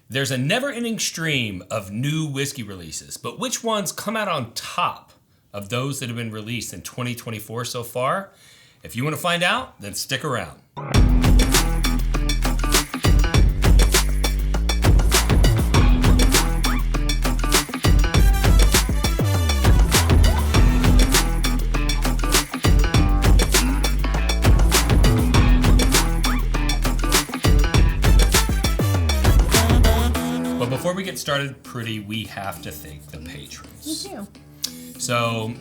There's a never-ending stream of new whiskey releases, but which ones come out on top of those that have been released in 2024 so far? If you want to find out, then stick around. But before we get started, we have to thank the patrons. We do. So,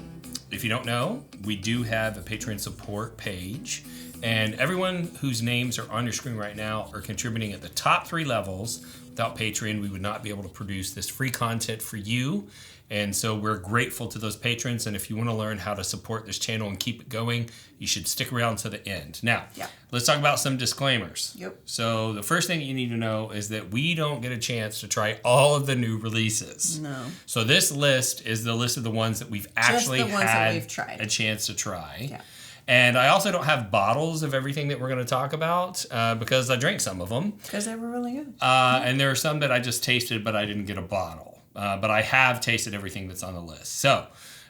if you don't know, we do have a Patreon support page, and everyone whose names are on your screen right now are contributing at the top 3 levels. Without Patreon, we would not be able to produce this free content for you, and so we're grateful to those patrons. And if you want to learn how to support this channel and keep it going, you should stick around to the end. Now, let's talk about some disclaimers. Yep. So the first thing you need to know is that we don't get a chance to try all of the new releases. No. So this list is the list of the ones that we've actually had a chance to try. Yeah. And I also don't have bottles of everything that we're going to talk about because I drank some of them. Because they were really good. And there are some that I just tasted, but I didn't get a bottle. But I have tasted everything that's on the list. So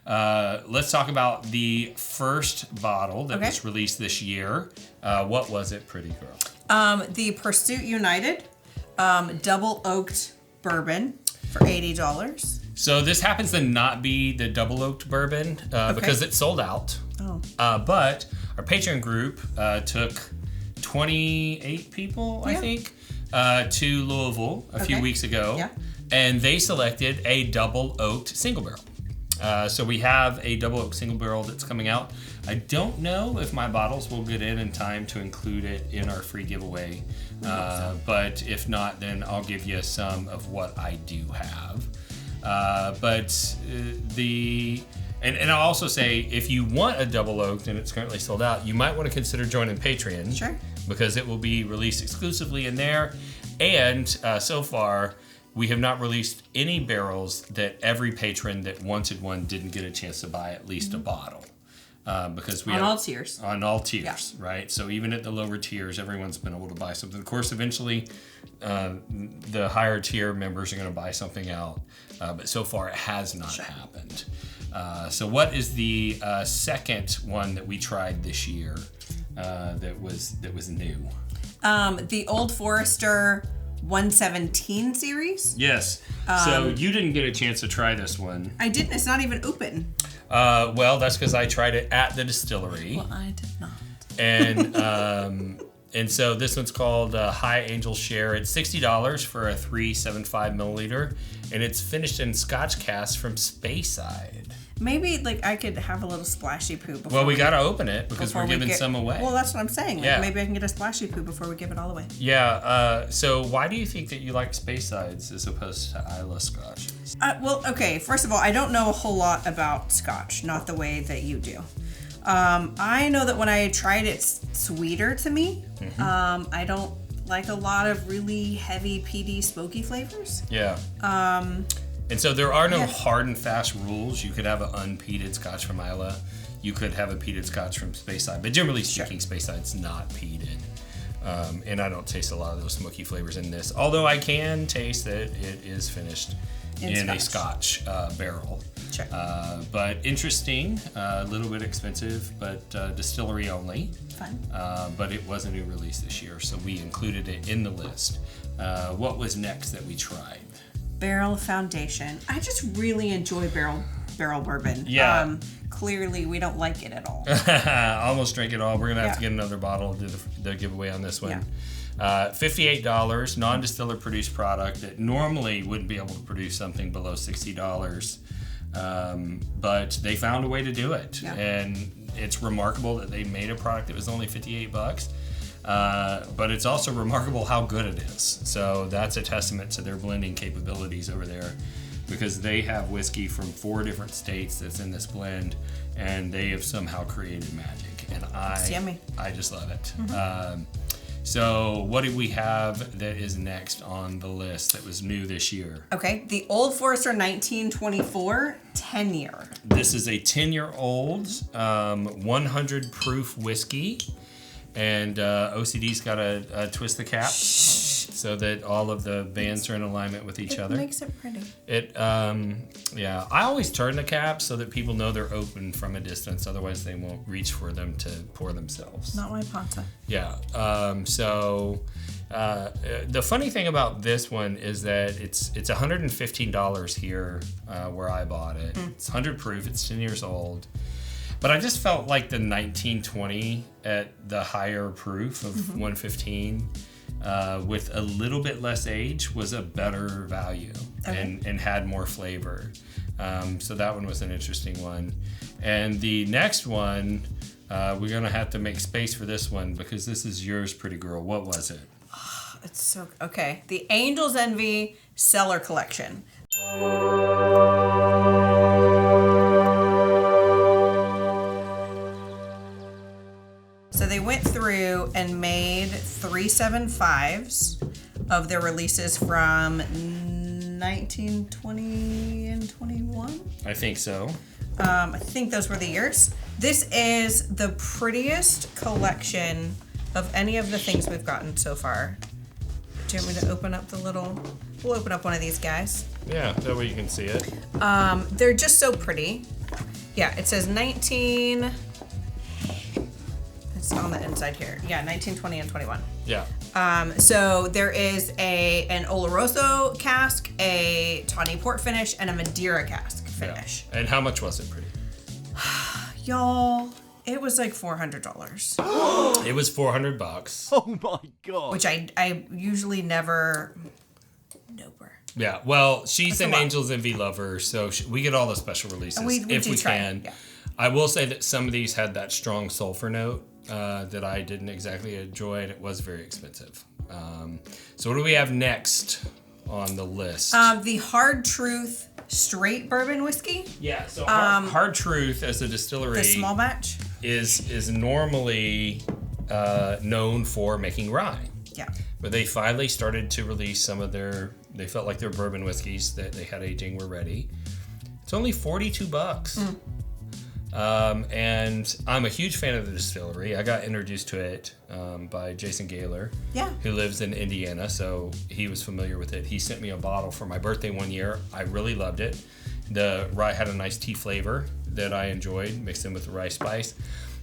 let's talk about the first bottle that was released this year. What was it, pretty girl? The Pursuit United double oaked bourbon for $80. So this happens to not be the double oaked bourbon because it sold out. Oh. But our Patreon group took 28 people, I think, to Louisville a few weeks ago. Yeah. And they selected a double oaked single barrel. So we have a double oaked single barrel that's coming out. I don't know if my bottles will get in time to include it in our free giveaway. But if not, then I'll give you some of what I do have. And I'll also say, if you want a double oaked and it's currently sold out, you might want to consider joining Patreon. Sure. Because it will be released exclusively in there. And so far, we have not released any barrels that every patron that wanted one didn't get a chance to buy at least a bottle. Because we on all tiers. On all tiers, right? So even at the lower tiers, everyone's been able to buy something. Of course, eventually, the higher tier members are going to buy something out. But so far, it has not happened. So what is the second one that we tried this year that was new? The Old Forester 117 series. Yes. So you didn't get a chance to try this one. I didn't. It's not even open. Well, that's because I tried it at the distillery. Well, I did not. And so this one's called High Angel Share. It's $60 for a 375 milliliter, and it's finished in Scotch cask from Speyside. Maybe I could have a little splashy poo before. Well, we gotta open it because we're giving some away. Well, that's what I'm saying. Maybe I can get a splashy poo before we give it all away. Yeah. So why do you think that you like Speysides as opposed to Islay Scotches? Well, okay. First of all, I don't know a whole lot about Scotch, not the way that you do. I know that when I tried it, it's sweeter to me. Mm-hmm. I don't like a lot of really heavy peaty smoky flavors. Yeah. And so there are no hard and fast rules. You could have an unpeated Scotch from Islay. You could have a peated Scotch from Speyside. But generally speaking, Speyside's not peated. And I don't taste a lot of those smoky flavors in this. Although I can taste that it is finished in a Scotch barrel. Sure. But interesting, a little bit expensive, but distillery only. Fun. But it was a new release this year, so we included it in the list. What was next that we tried? Barrell Foundation. I just really enjoy Barrell bourbon. Yeah. Clearly, we don't like it at all. I almost drank it all. We're going to have to get another bottle to do the giveaway on this one. Yeah. $58, non-distiller produced product that normally wouldn't be able to produce something below $60. But they found a way to do it. Yeah. And it's remarkable that they made a product that was only $58. But it's also remarkable how good it is. So that's a testament to their blending capabilities over there, because they have whiskey from 4 different states that's in this blend, and they have somehow created magic. And I just love it. Mm-hmm. So what do we have that is next on the list that was new this year? Okay, the Old Forester 1924 10-year. This is a 10-year-old 100 proof whiskey. And OCD's got to twist the cap. Shh, so that all of the bands are in alignment with each other. It makes it pretty. Yeah. I always turn the cap so that people know they're open from a distance. Otherwise, they won't reach for them to pour themselves. Not my pata. Yeah. The funny thing about this one is that it's $115 here where I bought it. It's 100 proof. It's 10 years old. But I just felt like the 1920 at the higher proof of 115 with a little bit less age was a better value and had more flavor. So that one was an interesting one. And the next one, we're going to have to make space for this one because this is yours, pretty girl. What was it? It's so okay. The Angel's Envy Cellar Collection. So they went through and made 375s of their releases from 1920 and 21. I think so. I think those were the years. This is the prettiest collection of any of the things we've gotten so far. Do you want me to open up we'll open up one of these guys. Yeah, that way you can see it. They're just so pretty. Yeah, it says 19... It's on the inside here. Yeah, 1920 and 21. Yeah. So there is an Oloroso cask, a tawny port finish, and a Madeira cask finish. Yeah. And how much was it, pretty? Y'all, it was like $400. It was $400. Oh my god. Which I usually never know her. Yeah, well, she's That's an Angel's Envy lover, so we get all the special releases if we can. Yeah. I will say that some of these had that strong sulfur note that I didn't exactly enjoy, and it was very expensive. So what do we have next on the list? The Hard Truth Straight Bourbon Whiskey. Yeah, so Hard Truth as a distillery, The small batch, is normally known for making rye. Yeah. But they finally started to release some of they felt like their bourbon whiskeys that they had aging were ready. It's only $42. And I'm a huge fan of the distillery. I got introduced to it by Jason Gaylor, who lives in Indiana, so he was familiar with it. He sent me a bottle for my birthday one year. I really loved it. The rye had a nice tea flavor that I enjoyed, mixed in with the rye spice.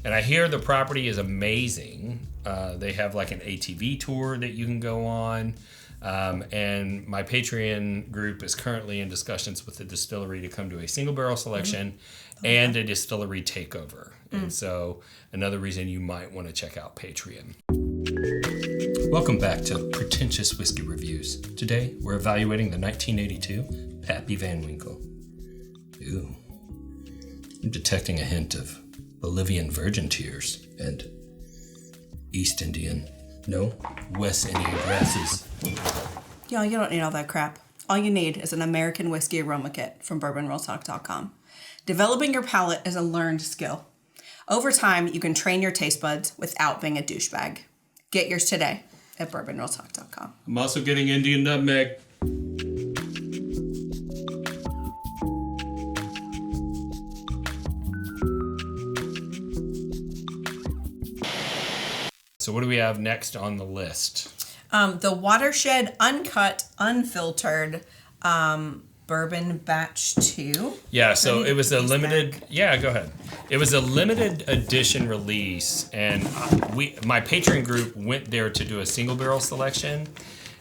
And I hear the property is amazing. They have like an ATV tour that you can go on. And my Patreon group is currently in discussions with the distillery to come to a single barrel selection and a distillery takeover. And so another reason you might want to check out Patreon. Welcome back to Pretentious Whiskey Reviews. Today we're evaluating the 1982 Pappy Van Winkle. Ooh, I'm detecting a hint of Bolivian virgin tears and East Indian, West Indian grasses. Y'all, you don't need all that crap. All you need is an American whiskey aroma kit from bourbonrolltalk.com. Developing your palate is a learned skill. Over time, you can train your taste buds without being a douchebag. Get yours today at bourbonrolltalk.com. I'm also getting Indian nutmeg. So what do we have next on the list? The Watershed Uncut, Unfiltered Bourbon Batch 2. Yeah, so it was a limited... Yeah, go ahead. It was a limited edition release, and my Patreon group went there to do a single barrel selection,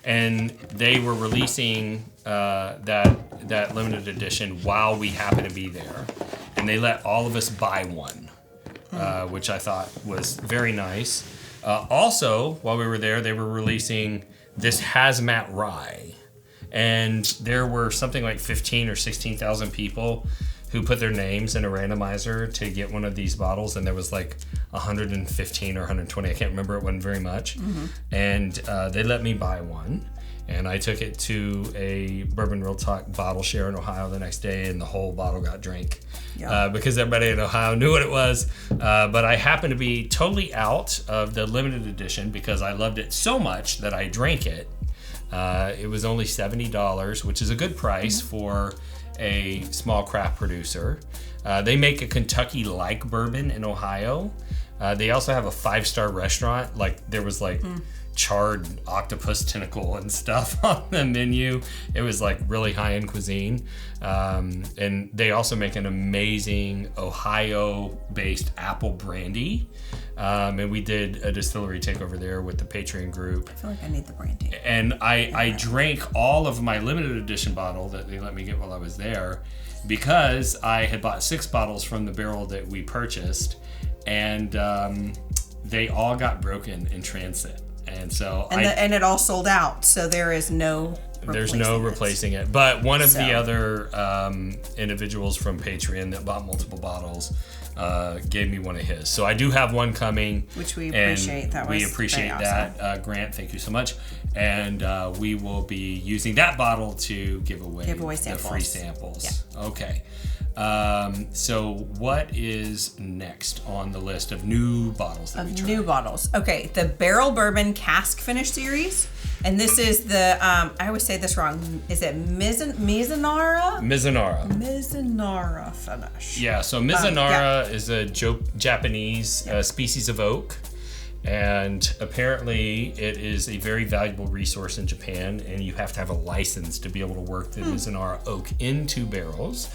and they were releasing that limited edition while we happened to be there, and they let all of us buy one, which I thought was very nice. Also, while we were there, they were releasing this hazmat rye. And there were something like 15 or 16,000 people who put their names in a randomizer to get one of these bottles. And there was like 115 or 120. I can't remember. It wasn't very much. And they let me buy one. And I took it to a Bourbon Real Talk bottle share in Ohio the next day, and the whole bottle got drank because everybody in Ohio knew what it was. But I happened to be totally out of the limited edition because I loved it so much that I drank it. It was only $70, which is a good price for a small craft producer. They make a Kentucky-like bourbon in Ohio. They also have a 5-star restaurant. Like there was like charred octopus tentacle and stuff on the menu. It was like really high-end cuisine. And they also make an amazing Ohio-based apple brandy. And we did a distillery takeover there with the Patreon group. I feel like I need the brandy. And I drank all of my limited edition bottle that they let me get while I was there because I had bought 6 bottles from the Barrell that we purchased. And they all got broken in transit. And so and it all sold out, so there is no replacing it. But one of the other individuals from Patreon that bought multiple bottles gave me one of his. So I do have one coming, which we appreciate. We appreciate that, awesome. Grant. Thank you so much. And we will be using that bottle to give away samples. The free samples. Yeah. Okay. So what is next on the list of new bottles that we tried? New bottles. Okay, the Barrell Bourbon Cask Finish series. And this is the, I always say this wrong. Is it Mizunara? Mizunara finish. Yeah, so Mizunara is a Japanese species of oak. And apparently it is a very valuable resource in Japan. And you have to have a license to be able to work the Mizunara oak into barrels.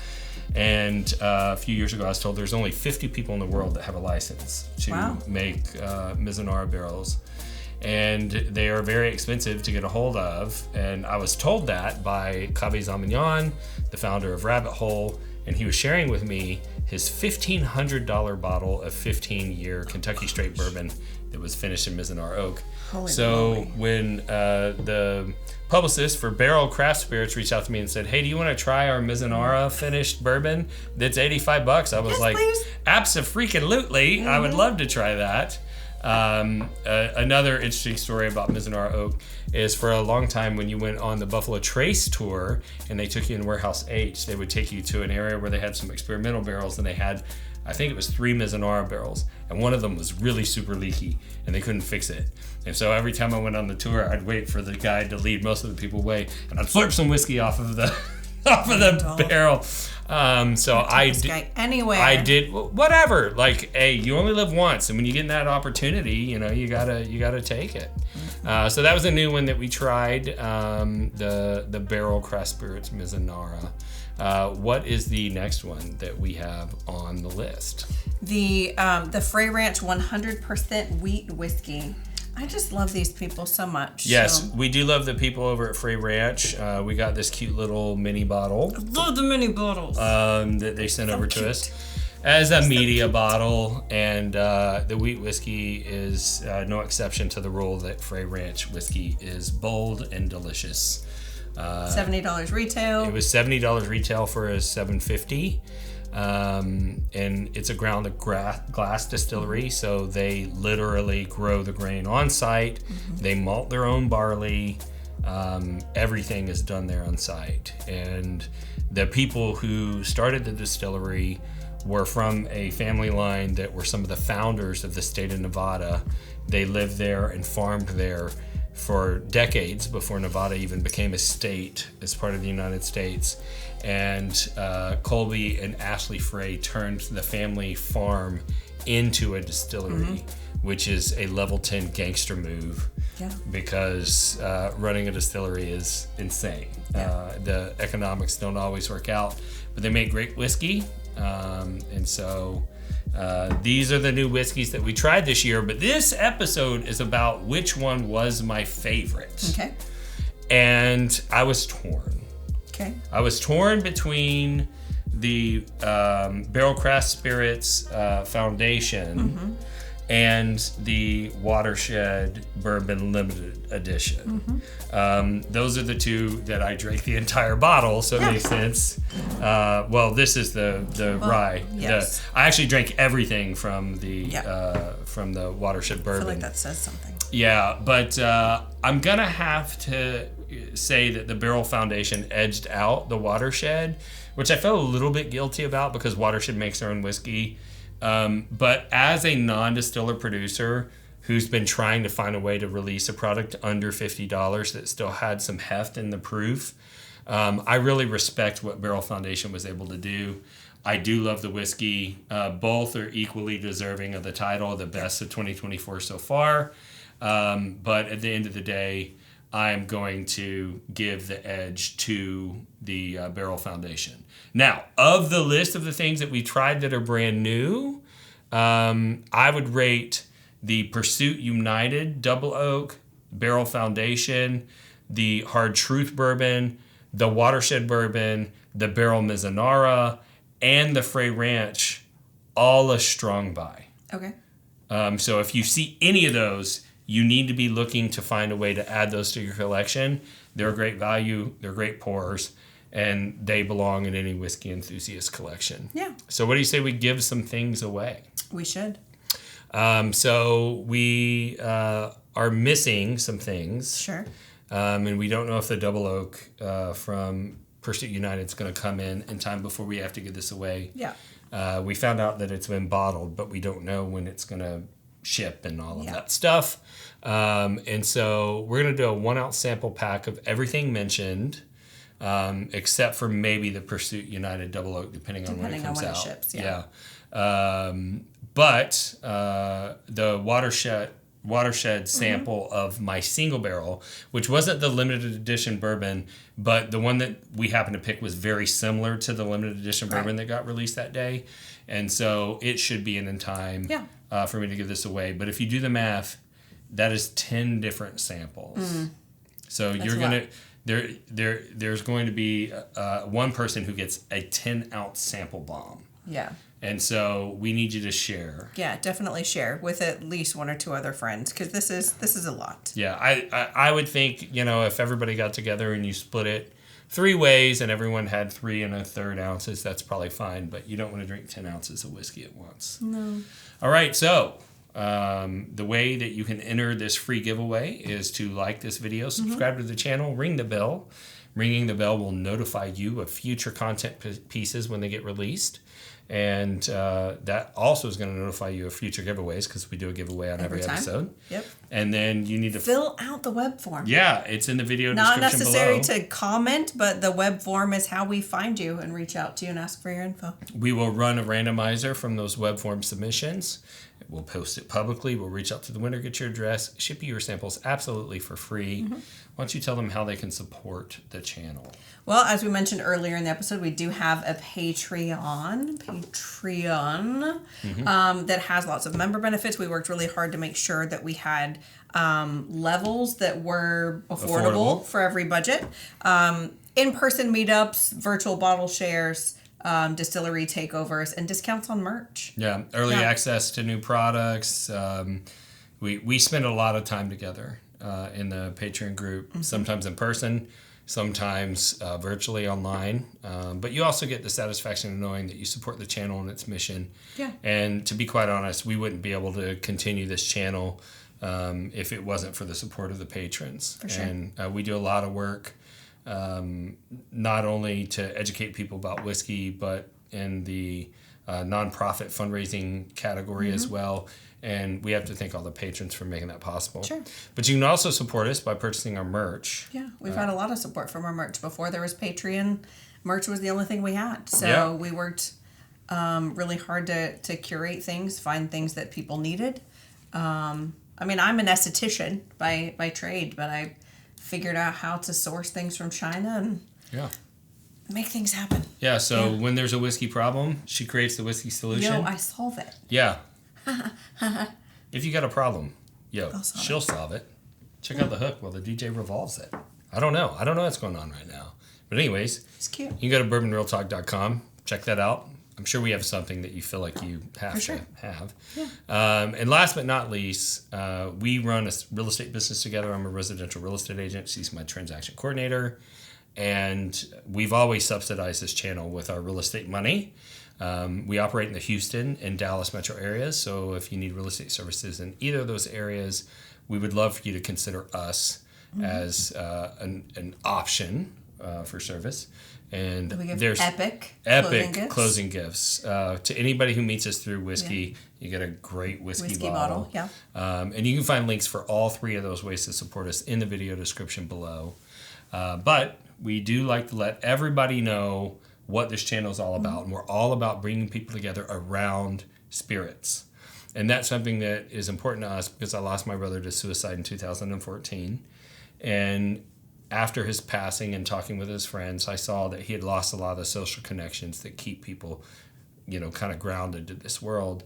And a few years ago, I was told there's only 50 people in the world that have a license to make Mizunara barrels. And they are very expensive to get a hold of. And I was told that by Kabe Zamanyan, the founder of Rabbit Hole. And he was sharing with me his $1,500 bottle of 15-year Kentucky straight bourbon that was finished in Mizunara oak. When the publicist for Barrell Craft Spirits reached out to me and said, "Hey, do you want to try our Mizunara finished bourbon? That's $85." I was like, "Abso-freaking-lutely! I would love to try that." Another interesting story about Mizunara oak is for a long time when you went on the Buffalo Trace tour and they took you in Warehouse H, they would take you to an area where they had some experimental barrels, and they had, I think it was 3 Mizunara barrels, and one of them was really super leaky and they couldn't fix it. And so every time I went on the tour, I'd wait for the guy to lead most of the people away, and I'd slurp some whiskey off of the barrel. So I did whatever. Like, hey, you only live once, and when you get that opportunity, you gotta take it. So that was a new one that we tried. The Barrell Craft Spirits Mizunara. What is the next one that we have on the list? The Frey Ranch 100% wheat whiskey. I just love these people so much. Yes, we do love the people over at Frey Ranch. We got this cute little mini bottle. I love the mini bottles. That they sent over to us as a media bottle. And the wheat whiskey is no exception to the rule that Frey Ranch whiskey is bold and delicious. $70 retail. It was $70 retail for a $750. And it's a ground glass distillery, so they literally grow the grain on site. They malt their own barley. Everything is done there on site. And the people who started the distillery were from a family line that were some of the founders of the state of Nevada. They lived there and farmed there for decades before Nevada even became a state as part of the United States. And Colby and Ashley Frey turned the family farm into a distillery, which is a level 10 gangster move. Yeah. Because running a distillery is insane. Yeah. The economics don't always work out, but they make great whiskey. And so these are the new whiskeys that we tried this year, but this episode is about which one was my favorite. Okay. And I was torn. Okay. I was torn between the Barrell Craft Spirits Foundation and the Watershed Bourbon Limited Edition. Those are the two that I drank the entire bottle, so it makes sense. Well, this is the rye. Yes. I actually drank everything from the Watershed Bourbon. I feel like that says something. Yeah, but I'm gonna have to say that the Barrell Foundation edged out the Watershed, which I felt a little bit guilty about because Watershed makes their own whiskey. But as a non-distiller producer who's been trying to find a way to release a product under $50 that still had some heft in the proof, I really respect what Barrell Foundation was able to do. I do love the whiskey. Both are equally deserving of the title, the best of 2024 so far. But at the end of the day, I'm going to give the edge to the Barrell Foundation. Now, of the list of the things that we tried that are brand new, I would rate the Pursuit United Double Oak, Barrell Foundation, the Hard Truth Bourbon, the Watershed Bourbon, the Barrell Mizunara, and the Frey Ranch, all a strong buy. Okay. So if you see any of those, you need to be looking to find a way to add those to your collection. They're a great value. They're great pours. And they belong in any whiskey enthusiast collection. Yeah. So what do you say we give some things away? We should. So we are missing some things. Sure. And we don't know if the Double Oak from Pursuit United is going to come in time before we have to give this away. Yeah. We found out that it's been bottled, but we don't know when it's going to ship and all of that stuff. And so we're going to do a 1 ounce sample pack of everything mentioned, except for maybe the Pursuit United Double Oak, depending on when it comes out. Ships, But the Watershed sample of my single barrel, which wasn't the limited edition bourbon, but the one that we happened to pick was very similar to the limited edition bourbon that got released that day. And so it should be in time for me to give this away. But if you do the math, that is 10 different samples. So that's you're going to, there's going to be one person who gets a 10 ounce sample bomb. Yeah. And so we need you to share. Yeah, definitely share with at least 1 or 2 other friends, because this is a lot. Yeah, I would think, if everybody got together and you split it 3 ways and everyone had 3 1/3 ounces, that's probably fine. But you don't want to drink 10 ounces of whiskey at once. No. All right, so the way that you can enter this free giveaway is to like this video, subscribe to the channel, ring the bell. Ringing the bell will notify you of future content pieces when they get released. And that also is going to notify you of future giveaways, because we do a giveaway on every episode. Yep. And then you need to fill out the web form. Yeah, it's in the video description below. Not necessary to comment, but the web form is how we find you and reach out to you and ask for your info. We will run a randomizer from those web form submissions. We'll post it publicly. We'll reach out to the winner, get your address, ship you your samples absolutely for free. Why don't you tell them how they can support the channel? Well, as we mentioned earlier in the episode, we do have a Patreon that has lots of member benefits. We worked really hard to make sure that we had levels that were affordable for every budget. In-person meetups, virtual bottle shares, distillery takeovers, and discounts on merch. Yeah, early access to new products. We spend a lot of time together in the Patreon group, sometimes in person, sometimes virtually online. But you also get the satisfaction of knowing that you support the channel and its mission. Yeah. And to be quite honest, we wouldn't be able to continue this channel if it wasn't for the support of the patrons. For sure. And we do a lot of work, not only to educate people about whiskey, but in the nonprofit fundraising category as well. And we have to thank all the patrons for making that possible. Sure. But you can also support us by purchasing our merch. Yeah, we've had a lot of support from our merch. Before there was Patreon, merch was the only thing we had. So we worked really hard to curate things, find things that people needed. I'm an esthetician by trade, but I figured out how to source things from China and make things happen. Yeah, so when there's a whiskey problem, she creates the whiskey solution. I solve it. Yeah. If you got a problem, she'll solve it. Check out the hook while the DJ revolves it. I don't know what's going on right now. But anyways, it's cute. You can go to bourbonrealtalk.com. Check that out. I'm sure we have something that you feel like you have to have. Yeah. And last but not least, we run a real estate business together. I'm a residential real estate agent. She's my transaction coordinator. And we've always subsidized this channel with our real estate money. We operate in the Houston and Dallas metro areas. So if you need real estate services in either of those areas, we would love for you to consider us as an option for service. And there's epic closing gifts. To anybody who meets us through whiskey, you get a great whiskey bottle. Yeah. And you can find links for all 3 of those ways to support us in the video description below. But we do like to let everybody know what this channel is all about. And we're all about bringing people together around spirits. And that's something that is important to us because I lost my brother to suicide in 2014. And after his passing and talking with his friends, I saw that he had lost a lot of the social connections that keep people, kind of grounded to this world.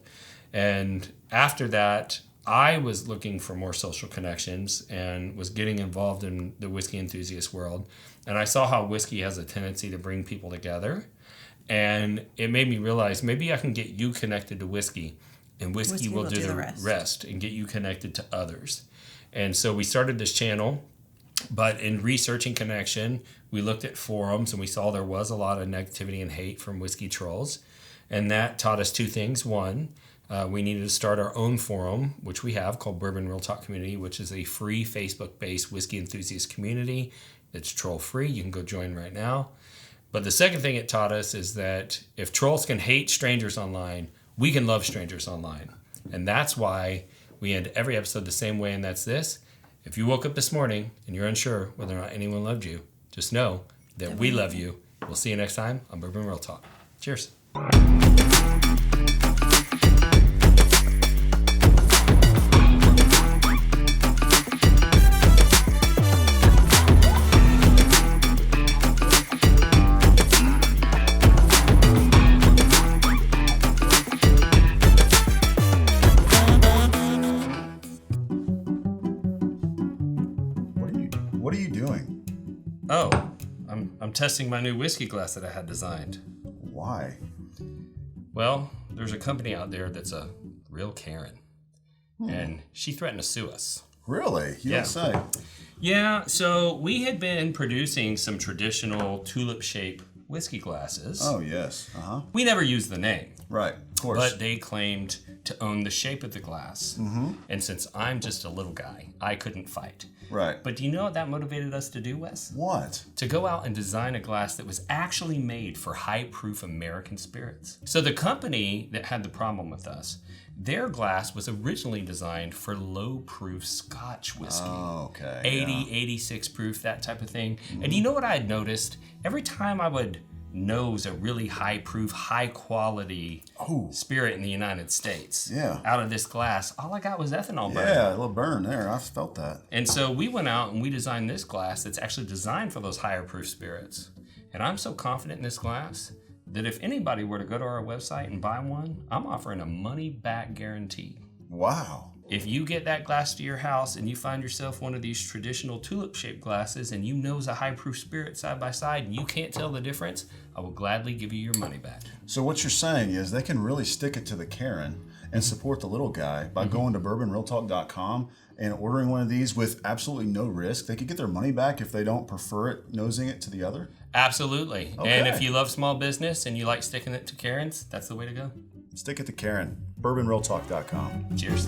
And after that, I was looking for more social connections and was getting involved in the whiskey enthusiast world. And I saw how whiskey has a tendency to bring people together. And it made me realize maybe I can get you connected to whiskey, and whiskey will do the rest and get you connected to others. And so we started this channel, but in researching connection, we looked at forums and we saw there was a lot of negativity and hate from whiskey trolls. And that taught us two things. One, we needed to start our own forum, which we have, called Bourbon Real Talk Community, which is a free Facebook-based whiskey enthusiast community. It's troll-free. You can go join right now. But the second thing it taught us is that if trolls can hate strangers online, we can love strangers online. And that's why we end every episode the same way, and that's this. If you woke up this morning and you're unsure whether or not anyone loved you, just know that we love you. We'll see you next time on Bourbon Real Talk. Cheers. What are you doing? Oh, I'm testing my new whiskey glass that I had designed. Why? Well, there's a company out there that's a real Carin, and she threatened to sue us. Really? You don't say. Yeah, so we had been producing some traditional tulip-shaped whiskey glasses. Oh, yes. We never used the name. Right, of course. But they claimed to own the shape of the glass. Mm-hmm. And since I'm just a little guy, I couldn't fight. Right. But do you know what that motivated us to do, Wes? What? To go out and design a glass that was actually made for high-proof American spirits. So the company that had the problem with us, their glass was originally designed for low-proof Scotch whiskey. Oh, okay. 80, 86 proof, that type of thing. Mm-hmm. And you know what I had noticed? Every time I would nose a really high-proof, high-quality spirit in the United States out of this glass, all I got was ethanol burn. Yeah, a little burn there. I felt that. And so we went out and we designed this glass that's actually designed for those higher-proof spirits. And I'm so confident in this glass that if anybody were to go to our website and buy one, I'm offering a money-back guarantee. Wow. If you get that glass to your house and you find yourself one of these traditional tulip-shaped glasses and you nose a high-proof spirit side by side and you can't tell the difference, I will gladly give you your money back. So what you're saying is they can really stick it to the Carin and support the little guy by going to bourbonrealtalk.com and ordering one of these with absolutely no risk. They could get their money back if they don't prefer it, nosing it to the other? Absolutely. Okay. And if you love small business and you like sticking it to Carin's, that's the way to go. Stick it to Carin. bourbonrealtalk.com. Cheers.